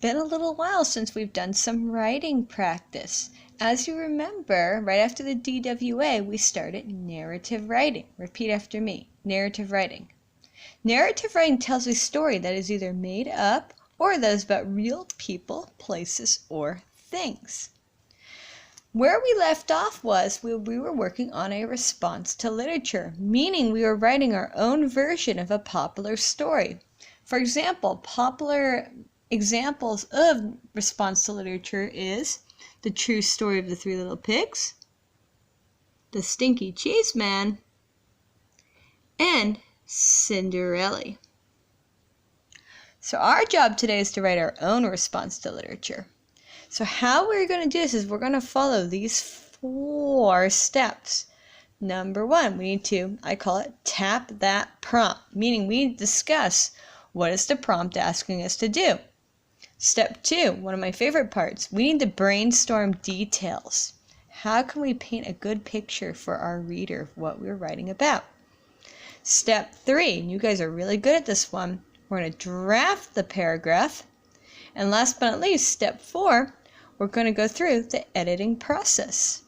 been a little while since we've done some writing practice. As you remember, right after the DWA, we started narrative writing. Repeat after me. Narrative writing. Narrative writing tells a story that is either made up or that is about real people, places, or things. Where we left off was we were working on a response to literature, meaning we were writing our own version of a popular story. For example, popular examples of response to literature is The True Story of the Three Little Pigs, The Stinky Cheese Man, and Cinderella. So our job today is to write our own response to literature. So how we're going to do this is we're going to follow these 4 steps. Number 1, we need to, I call it, tap that prompt, meaning we discuss what is the prompt asking us to do. Step 2, one of my favorite parts, we need to brainstorm details. How can we paint a good picture for our reader of what we're writing about? Step 3, and you guys are really good at this one, we're going to draft the paragraph. And last but not least, step 4, we're going to go through the editing process.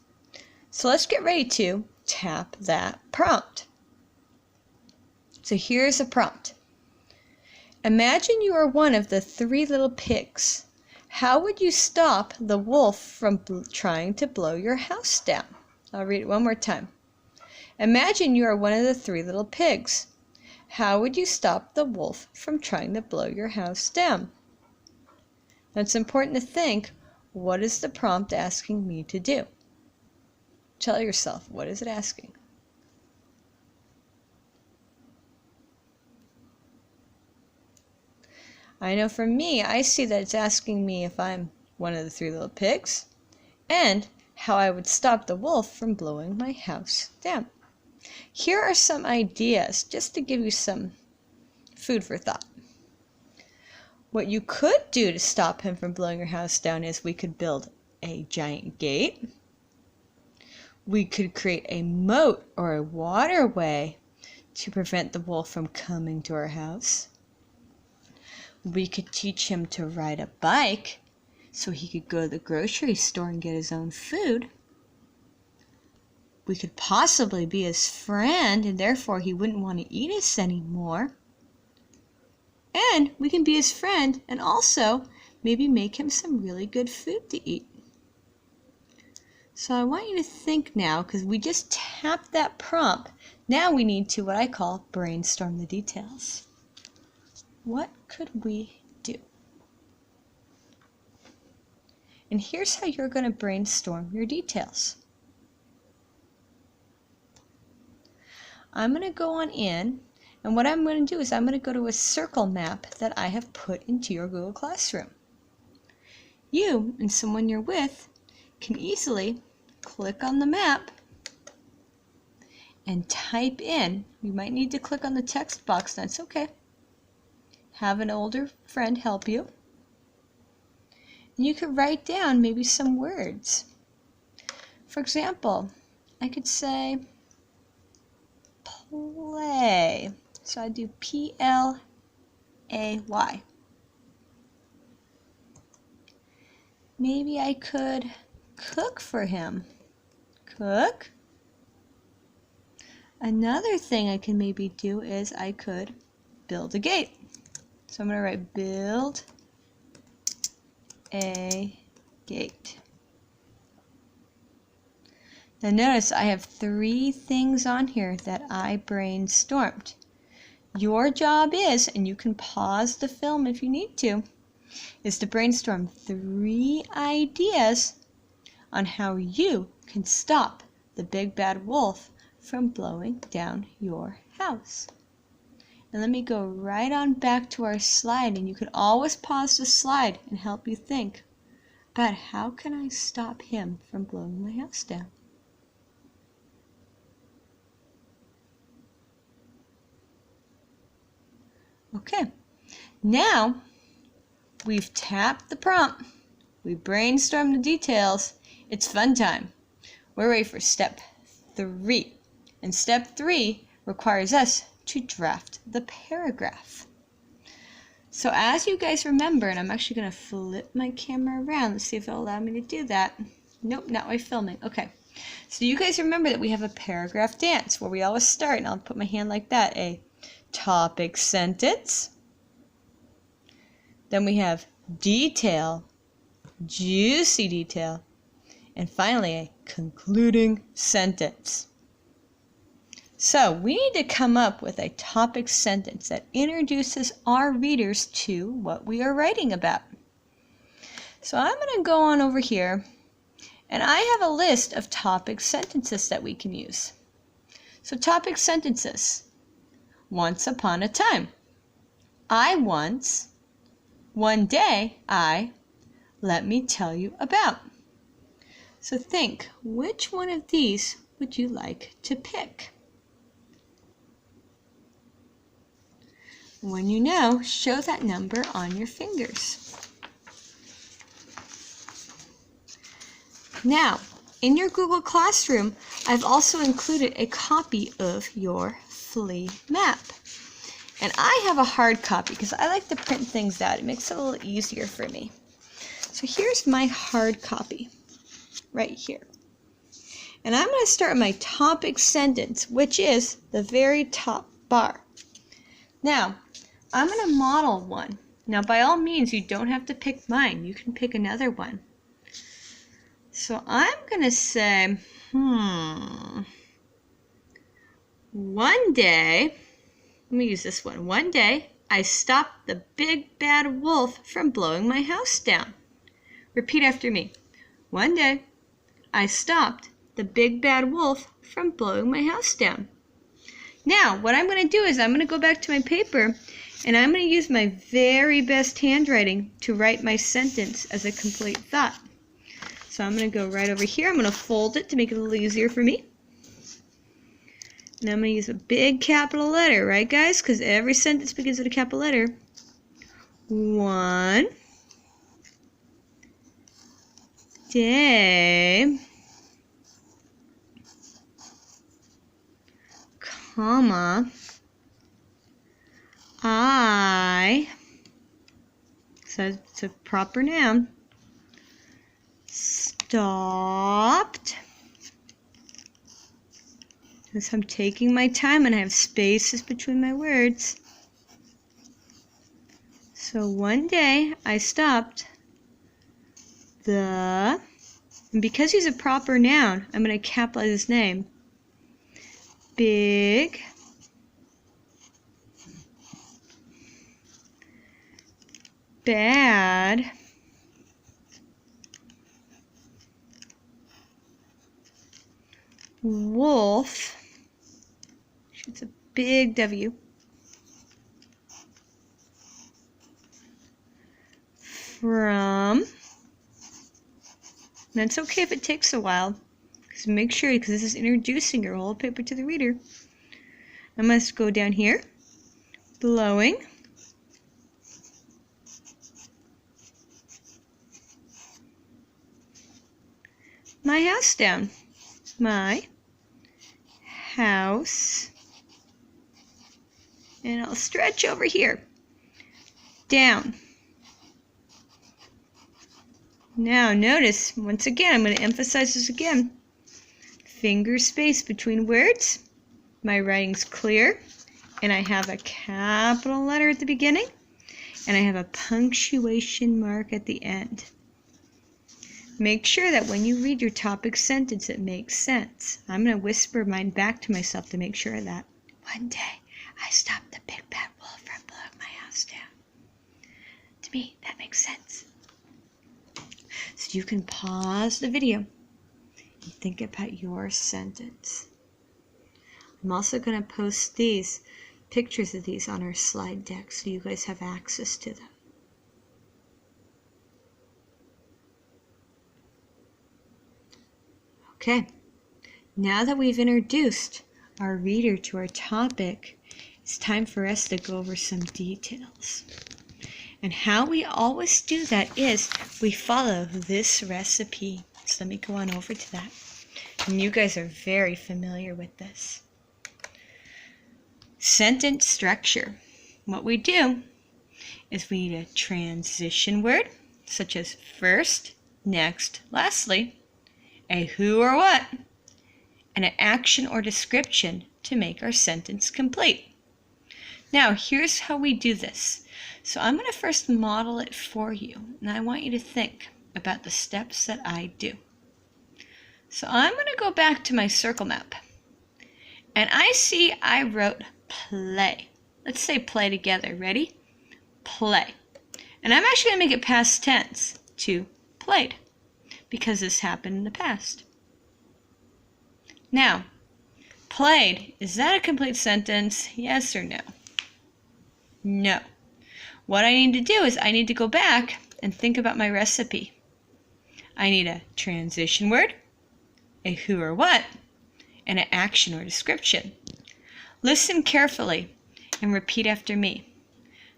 So let's get ready to tap that prompt. So here's a prompt. Imagine you are one of the 3 little pigs. How would you stop the wolf from trying to blow your house down? I'll read it one more time. Imagine you are one of the 3 little pigs. How would you stop the wolf from trying to blow your house down? Now it's important to think, what is the prompt asking me to do? Tell yourself, what is it asking? I know for me, I see that it's asking me if I'm one of the 3 little pigs and how I would stop the wolf from blowing my house down. Here are some ideas just to give you some food for thought. What you could do to stop him from blowing your house down is we could build a giant gate. We could create a moat or a waterway to prevent the wolf from coming to our house. We could teach him to ride a bike so he could go to the grocery store and get his own food. We could possibly be his friend and therefore he wouldn't want to eat us anymore. And we can be his friend and also maybe make him some really good food to eat. So I want you to think now, because we just tapped that prompt, now we need to, what I call, brainstorm the details. What could we do? And here's how you're going to brainstorm your details. I'm going to go on in, and what I'm going to do is I'm going to go to a circle map that I have put into your Google Classroom. You and someone you're with can easily click on the map and type in. You might need to click on the text box, that's okay. Have an older friend help you. And you could write down maybe some words. For example, I could say play. So I do P-L-A-Y. Maybe I could cook for him. Cook. Another thing I can maybe do is I could build a gate. So I'm going to write build a gate. Now notice I have 3 things on here that I brainstormed. Your job is, and you can pause the film if you need to, is to brainstorm 3 ideas on how you can stop the big bad wolf from blowing down your house. And let me go right on back to our slide, and you can always pause the slide and help you think about how can I stop him from blowing my house down. Okay, now we've tapped the prompt, we brainstormed the details, it's fun time. We're ready for step 3. And step 3 requires us to draft the paragraph. So as you guys remember, and I'm actually going to flip my camera around. Let's see if it'll allow me to do that. Nope, not while filming. Okay. So you guys remember that we have a paragraph dance where we always start, and I'll put my hand like that, a topic sentence. Then we have detail, juicy detail, and finally a concluding sentence. So we need to come up with a topic sentence that introduces our readers to what we are writing about. So I'm going to go on over here, and I have a list of topic sentences that we can use. So topic sentences. Once upon a time. I once. One day I. Let me tell you about. So think, which one of these would you like to pick? When you know, show that number on your fingers. Now, in your Google Classroom, I've also included a copy of your flea map. And I have a hard copy because I like to print things out. It makes it a little easier for me. So here's my hard copy right here. And I'm going to start with my topic sentence, which is the very top bar. Now, I'm going to model one. Now, by all means, you don't have to pick mine. You can pick another one. So I'm going to say, one day, let me use this one. One day, I stopped the big bad wolf from blowing my house down. Repeat after me. One day, I stopped the big bad wolf from blowing my house down. Now, what I'm going to do is I'm going to go back to my paper, and I'm going to use my very best handwriting to write my sentence as a complete thought. So I'm going to go right over here. I'm going to fold it to make it a little easier for me. And I'm going to use a big capital letter, right guys? Because every sentence begins with a capital letter. One day, comma, I, so it's a proper noun, stopped, because I'm taking my time and I have spaces between my words. So one day I stopped and because he's a proper noun, I'm going to capitalize his name. Big bad wolf. It's a big W. From. And it's okay if it takes a while. Because make sure, because this is introducing your whole paper to the reader. I must go down here. Blowing. My house down. My house. And I'll stretch over here. Down. Now notice, once again, I'm going to emphasize this again. Finger space between words. My writing's clear. And I have a capital letter at the beginning. And I have a punctuation mark at the end. Make sure that when you read your topic sentence, it makes sense. I'm going to whisper mine back to myself to make sure of that. One day, I stopped the big bad wolf from blowing my house down. To me, that makes sense. So you can pause the video and think about your sentence. I'm also going to post these pictures of these on our slide deck so you guys have access to them. Okay, now that we've introduced our reader to our topic, it's time for us to go over some details. And how we always do that is we follow this recipe. So let me go on over to that. And you guys are very familiar with this. Sentence structure. What we do is we need a transition word, such as first, next, lastly, a who or what, and an action or description to make our sentence complete. Now, here's how we do this. So I'm going to first model it for you, and I want you to think about the steps that I do. So I'm going to go back to my circle map, and I see I wrote play. Let's say play together. Ready? Play. And I'm actually going to make it past tense to played, because this happened in the past. Now, played, is that a complete sentence? Yes or no? No. What I need to do is I need to go back and think about my recipe. I need a transition word, a who or what, and an action or description. Listen carefully and repeat after me.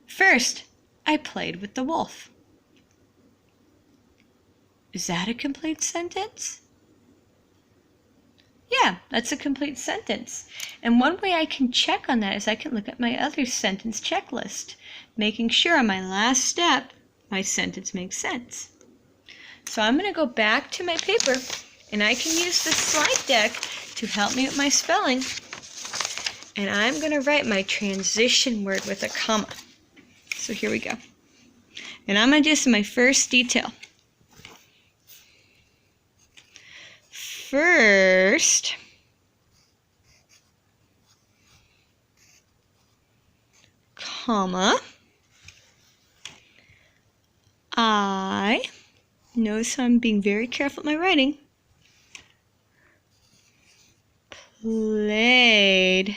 First, I played with the wolf. Is that a complete sentence? Yeah, that's a complete sentence. And one way I can check on that is I can look at my other sentence checklist, making sure on my last step, my sentence makes sense. So I'm going to go back to my paper, and I can use the slide deck to help me with my spelling. And I'm going to write my transition word with a comma. So here we go. And I'm going to do my first detail. First, comma, I, notice I'm being very careful with my writing, played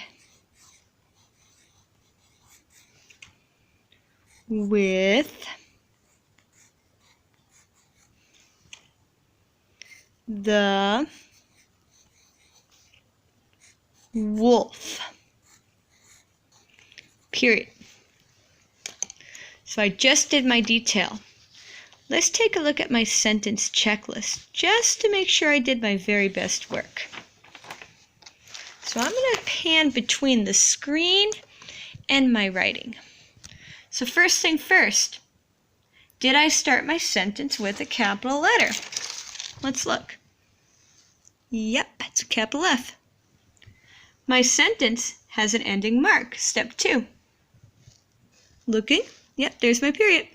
with the wolf. Period. So I just did my detail. Let's take a look at my sentence checklist just to make sure I did my very best work. So I'm going to pan between the screen and my writing. So first thing first, did I start my sentence with a capital letter? Let's look. Yep, it's a capital F. My sentence has an ending mark, step 2. Looking, yep, there's my period.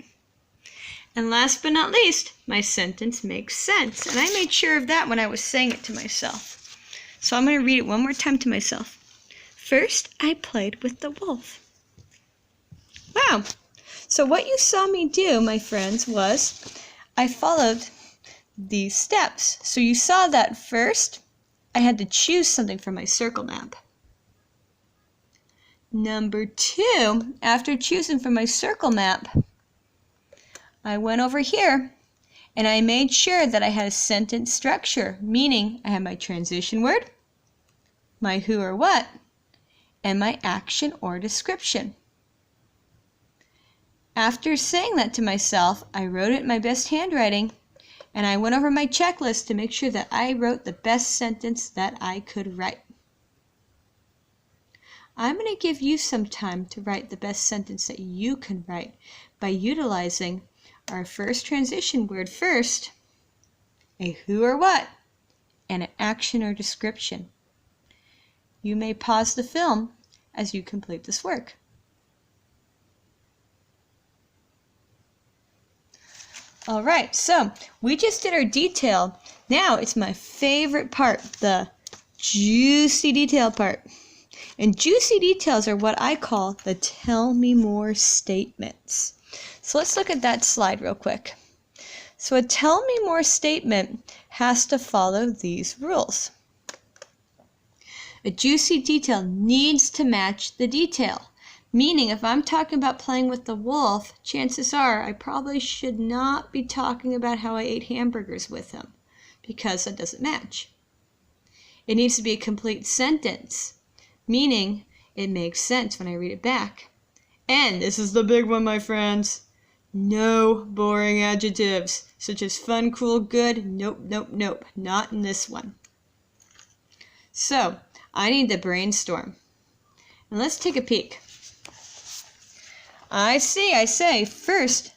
And last but not least, my sentence makes sense. And I made sure of that when I was saying it to myself. So I'm going to read it one more time to myself. First, I played with the wolf. Wow. So what you saw me do, my friends, was I followed these steps. So you saw that first, I had to choose something from my circle map. Number 2, after choosing from my circle map, I went over here and I made sure that I had a sentence structure, meaning I had my transition word, my who or what, and my action or description. After saying that to myself, I wrote it in my best handwriting, and I went over my checklist to make sure that I wrote the best sentence that I could write. I'm going to give you some time to write the best sentence that you can write by utilizing our first transition word first, a who or what, and an action or description. You may pause the film as you complete this work. All right, so we just did our detail. Now it's my favorite part, the juicy detail part. And juicy details are what I call the tell me more statements. So let's look at that slide real quick. So a tell me more statement has to follow these rules. A juicy detail needs to match the detail. Meaning, if I'm talking about playing with the wolf, chances are I probably should not be talking about how I ate hamburgers with him, because that doesn't match. It needs to be a complete sentence, meaning it makes sense when I read it back. And this is the big one, my friends. No boring adjectives, such as fun, cool, good. Nope, nope, nope. Not in this one. So, I need to brainstorm. And let's take a peek. I see, I say. First,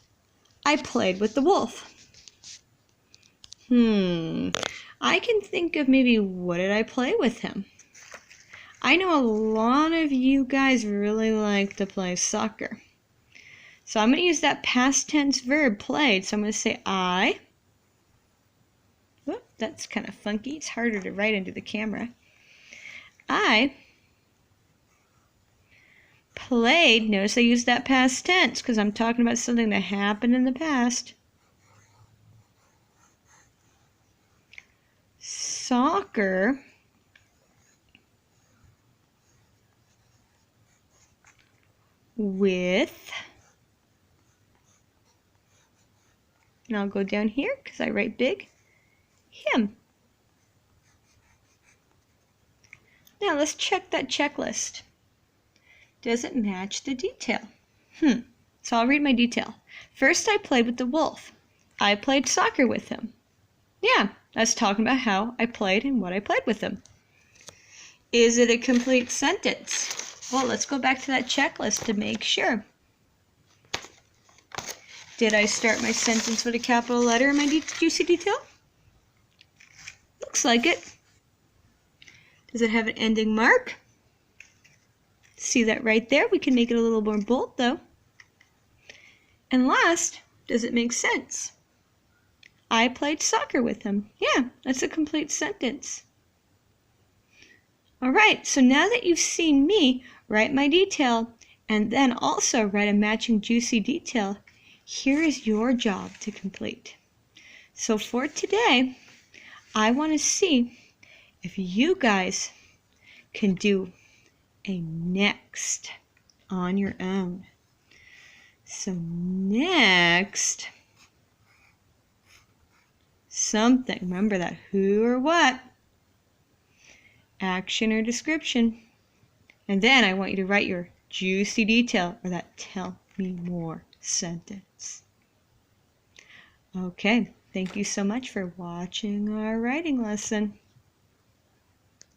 I played with the wolf. I can think of maybe what did I play with him? I know a lot of you guys really like to play soccer. So I'm going to use that past tense verb, played. So I'm going to say I. Whoop, that's kind of funky. It's harder to write into the camera. I played. Notice I used that past tense because I'm talking about something that happened in the past. Soccer with, and I'll go down here because I write big, him. Now let's check that checklist. Does it match the detail? So I'll read my detail. First, I played with the wolf. I played soccer with him. Yeah, that's talking about how I played and what I played with him. Is it a complete sentence? Well, let's go back to that checklist to make sure. Did I start my sentence with a capital letter in my juicy detail? Looks like it. Does it have an ending mark? See that right there? We can make it a little more bold though. And last, does it make sense? I played soccer with him. Yeah, that's a complete sentence. All right, so now that you've seen me write my detail and then also write a matching juicy detail, here is your job to complete. So for today, I want to see if you guys can do a next on your own. So next, something. Remember that who or what, action or description. And then I want you to write your juicy detail or that tell me more sentence. Okay, thank you so much for watching our writing lesson.